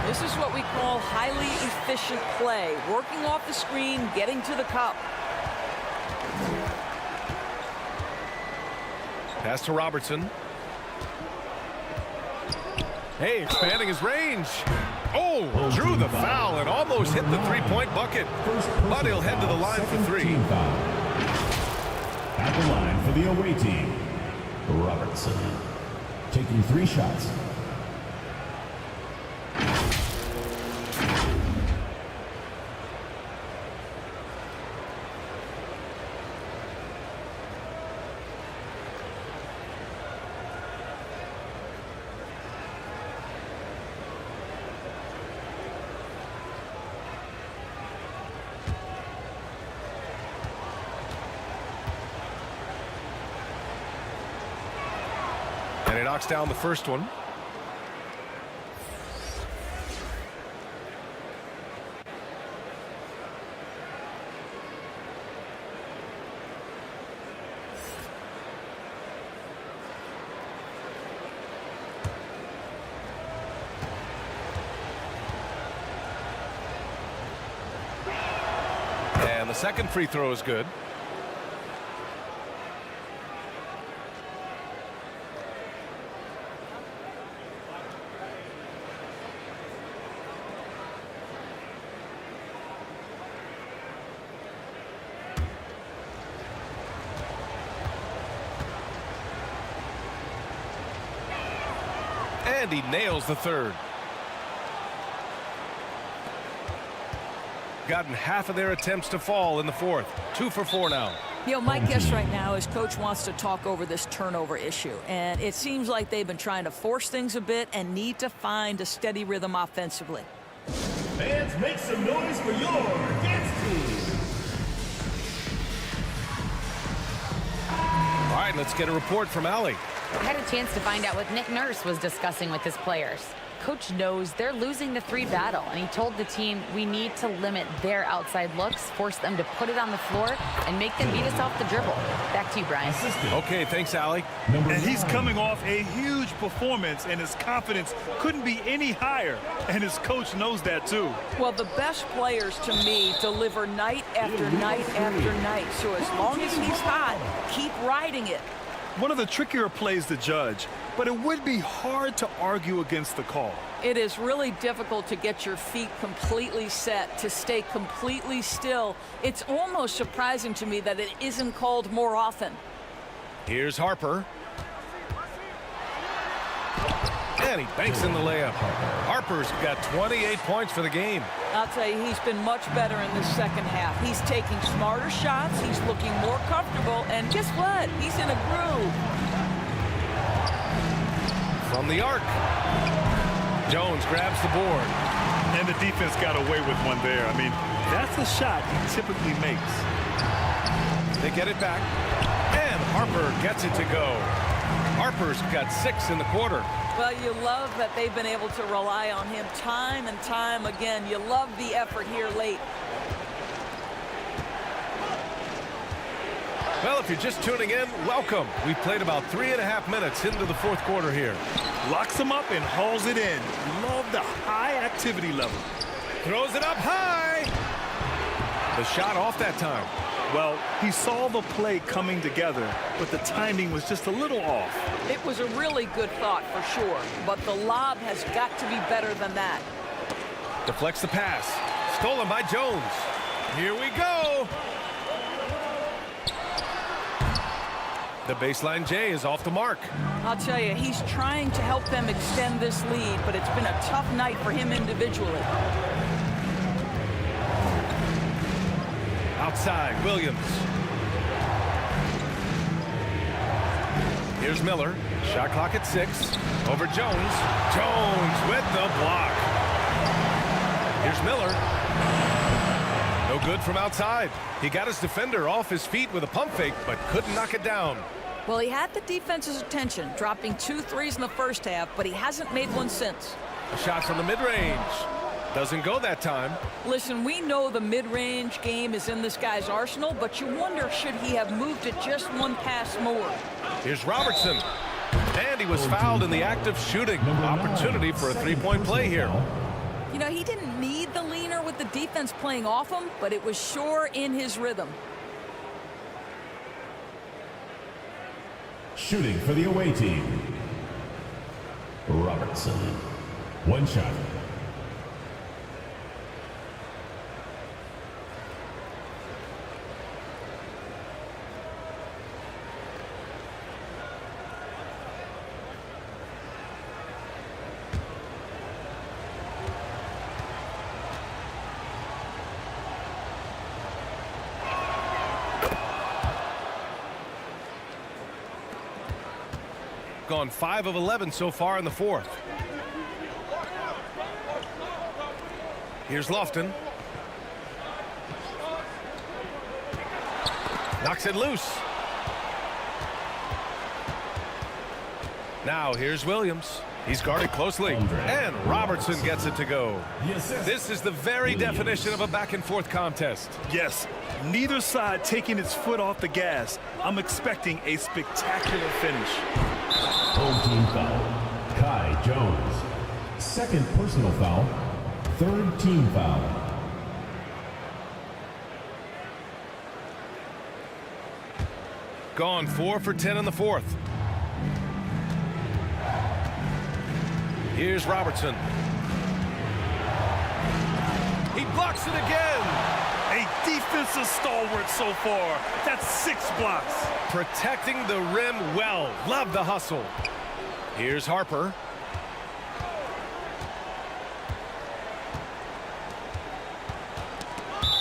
This is what we call highly efficient play. Working off the screen, getting to the cup. Pass to Robertson. Hey, expanding his range. Oh, drew the foul and almost hit the three-point bucket. But he'll head to the line for three. At the line for the away team, Robertson. Taking 3 shots. And he knocks down the first one. And the second free throw is good. And he nails the third. Gotten half of their attempts to fall in the fourth. 2 for 4 now. You know, my guess right now is Coach wants to talk over this turnover issue. And it seems like they've been trying to force things a bit and need to find a steady rhythm offensively. Fans, make some noise for your dance team. All right, let's get a report from Allie. I had a chance to find out what Nick Nurse was discussing with his players. Coach knows they're losing the 3 battle, and he told the team we need to limit their outside looks, force them to put it on the floor, and make them beat us off the dribble. Back to you, Brian. Okay, thanks, Allie. And he's coming off a huge performance, and his confidence couldn't be any higher. And his coach knows that, too. Well, the best players, to me, deliver night after night after night. So as long as he's hot, keep riding it. One of the trickier plays to judge, but it would be hard to argue against the call. It is really difficult to get your feet completely set, to stay completely still. It's almost surprising to me that it isn't called more often. Here's Harper. And he banks in the layup. Harper's got 28 points for the game. I'll tell you, he's been much better in the second half. He's taking smarter shots. He's looking more comfortable. And guess what? He's in a groove. From the arc. Jones grabs the board. And the defense got away with one there. I mean, that's a shot he typically makes. They get it back. And Harper gets it to go. Harper's got 6 in the quarter. Well, you love that they've been able to rely on him time and time again. You love the effort here late. Well, if you're just tuning in, welcome. We've played about 3.5 minutes into the fourth quarter here. Locks him up and hauls it in. Love the high activity level. Throws it up high. The shot off that time. Well, he saw the play coming together, but the timing was just a little off. It was a really good thought for sure, but the lob has got to be better than that. Deflects the pass. Stolen by Jones. Here we go. The baseline J is off the mark. I'll tell you, he's trying to help them extend this lead, but it's been a tough night for him individually. Outside, Williams. Here's Miller. Shot clock at 6. Over Jones. Jones with the block. Here's Miller. No good from outside. He got his defender off his feet with a pump fake, but couldn't knock it down. Well, he had the defense's attention, dropping 2 threes in the first half, but he hasn't made one since. A shot from the mid-range. Doesn't go that time. Listen, we know the mid-range game is in this guy's arsenal, but you wonder, should he have moved it just one pass more? Here's Robertson. And he was fouled in the act of shooting. Opportunity for a three-point play here. You know, he didn't need the leaner with the defense playing off him, but it was sure in his rhythm. Shooting for the away team, Robertson. 1 shot. Gone 5 of 11 so far in the fourth. Here's Lofton. Knocks it loose. Now here's Williams. He's guarded closely. And Robertson gets it to go. This is the very definition of a back-and-forth contest. Yes, neither side taking its foot off the gas. I'm expecting a spectacular finish. Home team foul, Kai Jones. 2nd personal foul, 3rd team foul. Gone 4 for 10 in the fourth. Here's Robertson. He blocks it again. A defensive stalwart so far. That's 6 blocks. Protecting the rim well. Love the hustle. Here's Harper.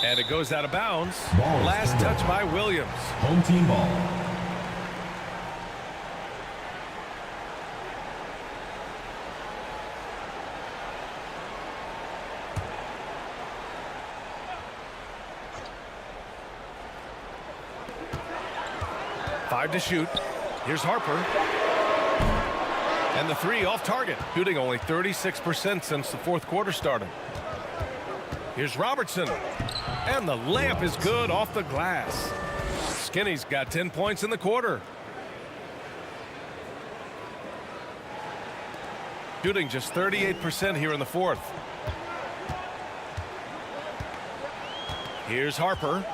And it goes out of bounds. Last touch by Williams. Home team ball. Five to shoot. Here's Harper. And the 3 off target. Shooting only 36% since the fourth quarter started. Here's Robertson. And the layup is good off the glass. Skinny's got 10 points in the quarter. Shooting just 38% here in the fourth. Here's Harper.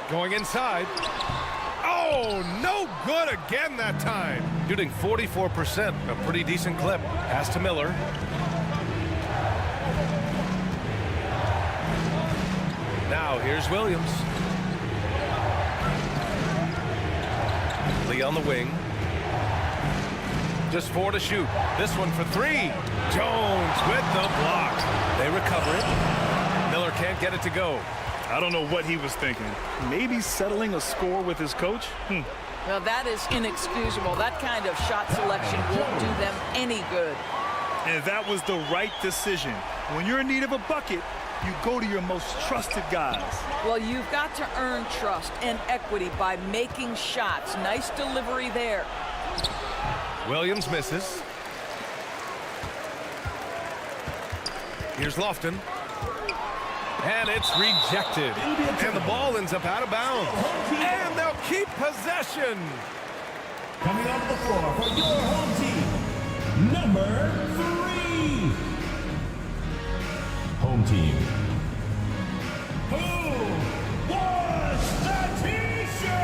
Going inside. Oh, no good again that time. Shooting 44%, a pretty decent clip. Pass to Miller. Now here's Williams. Lee on the wing. Just 4 to shoot. This one for 3. Jones with the block. They recover it. Miller can't get it to go. I don't know what he was thinking. Maybe settling a score with his coach? Well, that is inexcusable. That kind of shot selection won't do them any good. And that was the right decision. When you're in need of a bucket, you go to your most trusted guys. Well, you've got to earn trust and equity by making shots. Nice delivery there. Williams misses. Here's Lofton. And it's rejected. And the ball ends up out of bounds. And they'll keep possession. Coming onto the floor for your home team, number 3. Home team. Who wants the T-shirt?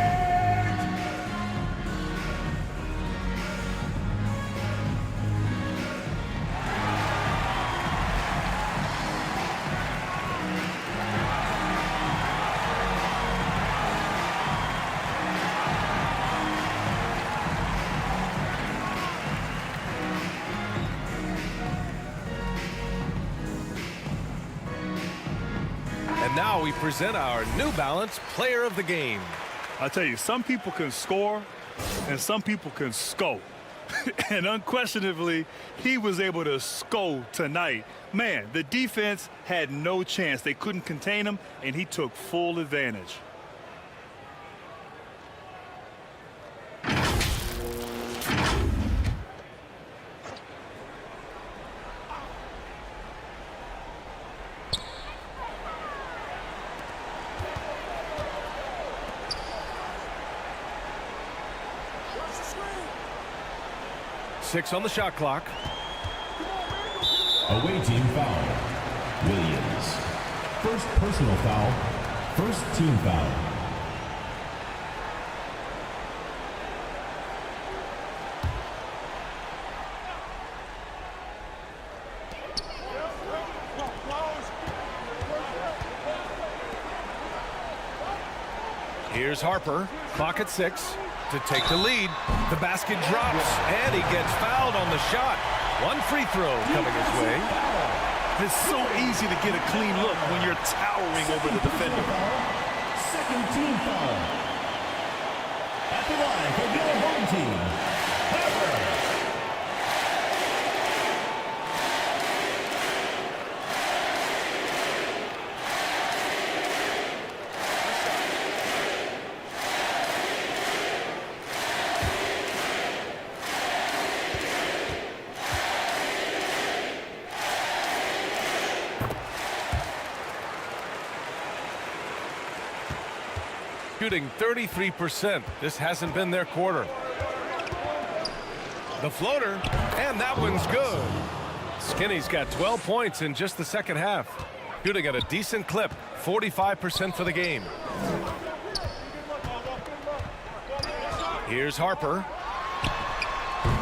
And now we present our New Balance Player of the Game. I'll tell you, some people can score and some people can scope. And unquestionably, he was able to score tonight. Man, the defense had no chance. They couldn't contain him, and he took full advantage. Six on the shot clock. Away team foul. Williams. First personal foul. First team foul. Here's Harper. Clock at 6. To take the lead. The basket drops, and he gets fouled on the shot. One free throw coming his way. It's so easy to get a clean look when you're towering over the defender. Second team foul. At the line for your home team, Harper. Shooting 33%. This hasn't been their quarter. The floater, and that one's good. Skinny's got 12 points in just the second half. Shooting at a decent clip, 45% for the game. Here's Harper.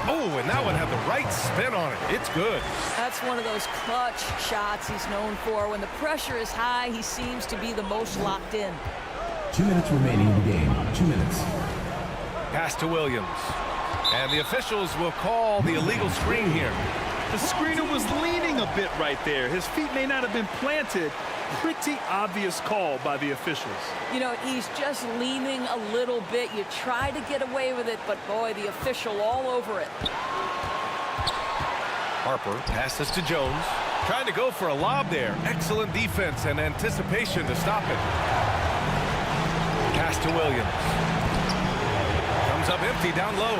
Oh, and that one had the right spin on it. It's good. That's one of those clutch shots he's known for. When the pressure is high, he seems to be the most locked in. 2 minutes remaining in the game. 2 minutes. Pass to Williams. And the officials will call the illegal screen here. The screener was leaning a bit right there. His feet may not have been planted. Pretty obvious call by the officials. You know, he's just leaning a little bit. You try to get away with it, but boy, the official all over it. Harper passes to Jones. Trying to go for a lob there. Excellent defense and anticipation to stop it. Pass to Williams. Comes up empty down low.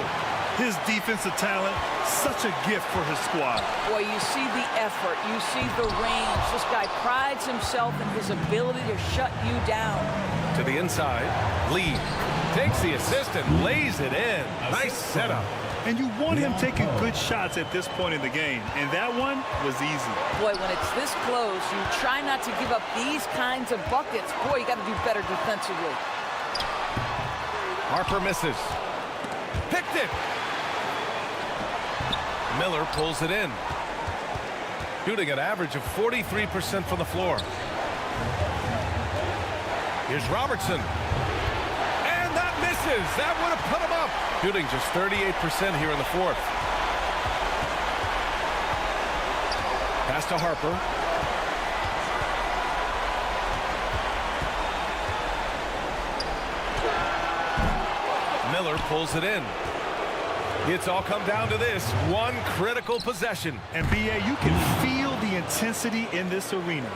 His defensive talent, such a gift for his squad. Boy, you see the effort. You see the range. This guy prides himself in his ability to shut you down. To the inside. Lee takes the assist and lays it in. Nice setup. And you want him taking good shots at this point in the game. And that one was easy. Boy, when it's this close, you try not to give up these kinds of buckets. Boy, you got to do better defensively. Harper misses. Picked it. Miller pulls it in. Shooting an average of 43% from the floor. Here's Robertson. And that misses. That would have put him up. Shooting just 38% here in the fourth. Pass to Harper. Miller pulls it in. It's all come down to this one critical possession. And BA, you can feel the intensity in this arena.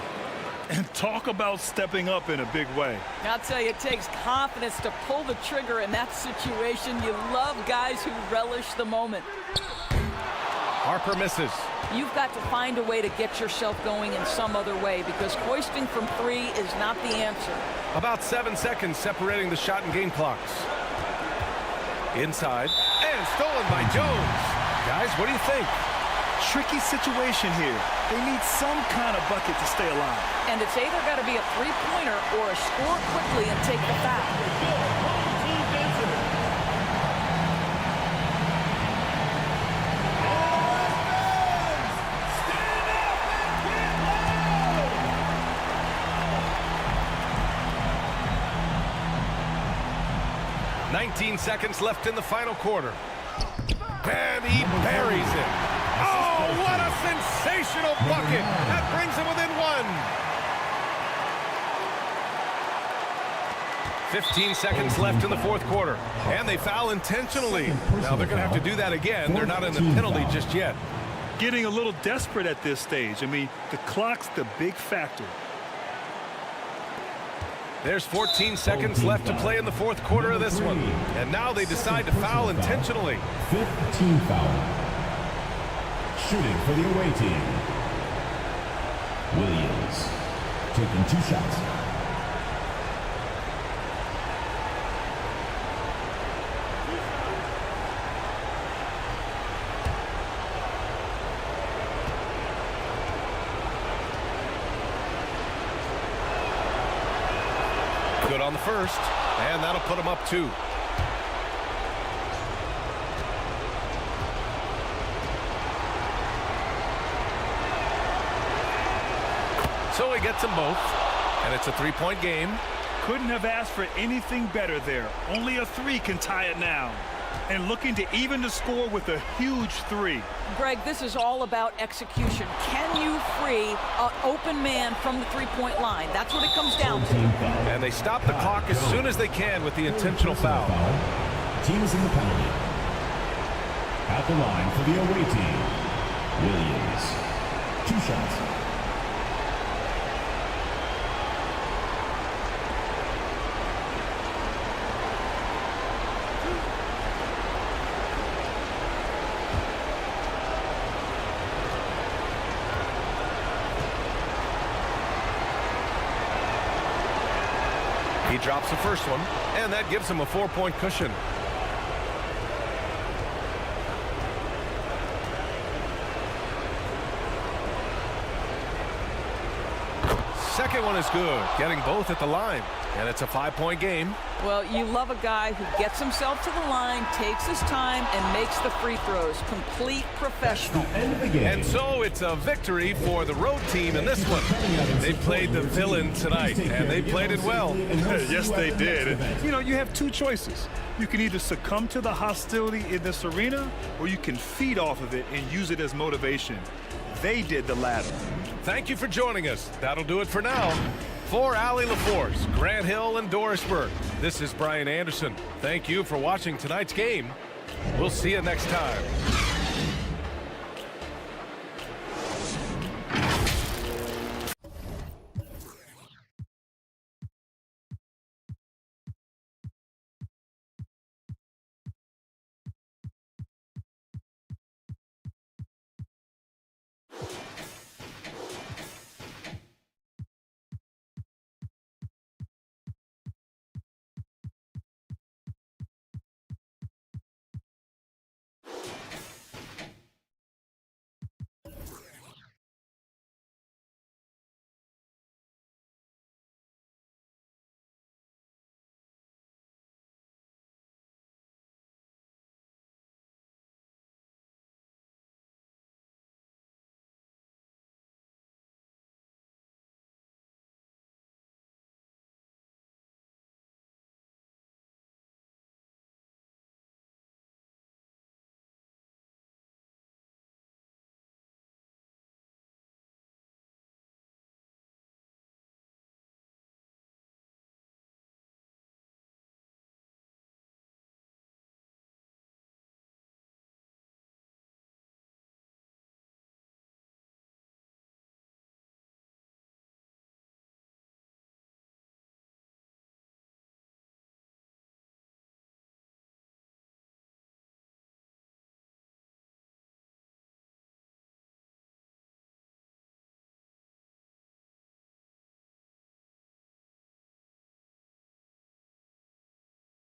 And talk about stepping up in a big way. I'll tell you, it takes confidence to pull the trigger in that situation. You love guys who relish the moment. Harper misses. You've got to find a way to get yourself going in some other way, because hoisting from three is not the answer. About 7 seconds separating the shot and game clocks. Inside, and stolen by Jones. Guys, what do you think? Tricky situation here. They need some kind of bucket to stay alive. And it's either got to be a three-pointer or a score quickly and take the foul. 19 seconds left in the final quarter. And he buries it. Oh, what a sensational bucket. That brings him within one. 15 seconds left in the fourth quarter. And they foul intentionally. Now they're going to have to do that again. They're not in the penalty just yet. Getting a little desperate at this stage. I mean, the clock's the big factor. There's 14 seconds left to play in the fourth quarter of this one. And now they decide to foul intentionally. 15 foul. Shooting for the away team. Williams taking 2 shots. Good on the first, and that'll put them up 2. So he gets them both, and it's a 3-point game. Couldn't have asked for anything better there. Only a 3 can tie it now. And looking to even the score with a huge 3. Greg, this is all about execution. Can you free an open man from the 3-point line? That's what it comes down to. And they stop the clock as soon as they can with the intentional foul. Team is in the penalty. At the line for the away team, Williams. 2 shots. He drops the first one, and that gives him a 4-point cushion. Second one is good, getting both at the line. And it's a 5-point game. Well, you love a guy who gets himself to the line, takes his time, and makes the free throws. Complete professional. And so it's a victory for the road team in this one. They played the villain tonight, and they played it well. Yes, they did. You know, you have 2 choices. You can either succumb to the hostility in this arena, or you can feed off of it and use it as motivation. They did the latter. Thank you for joining us. That'll do it for now. For Allie LaForce, Grant Hill, and Dorisburg, this is Brian Anderson. Thank you for watching tonight's game. We'll see you next time.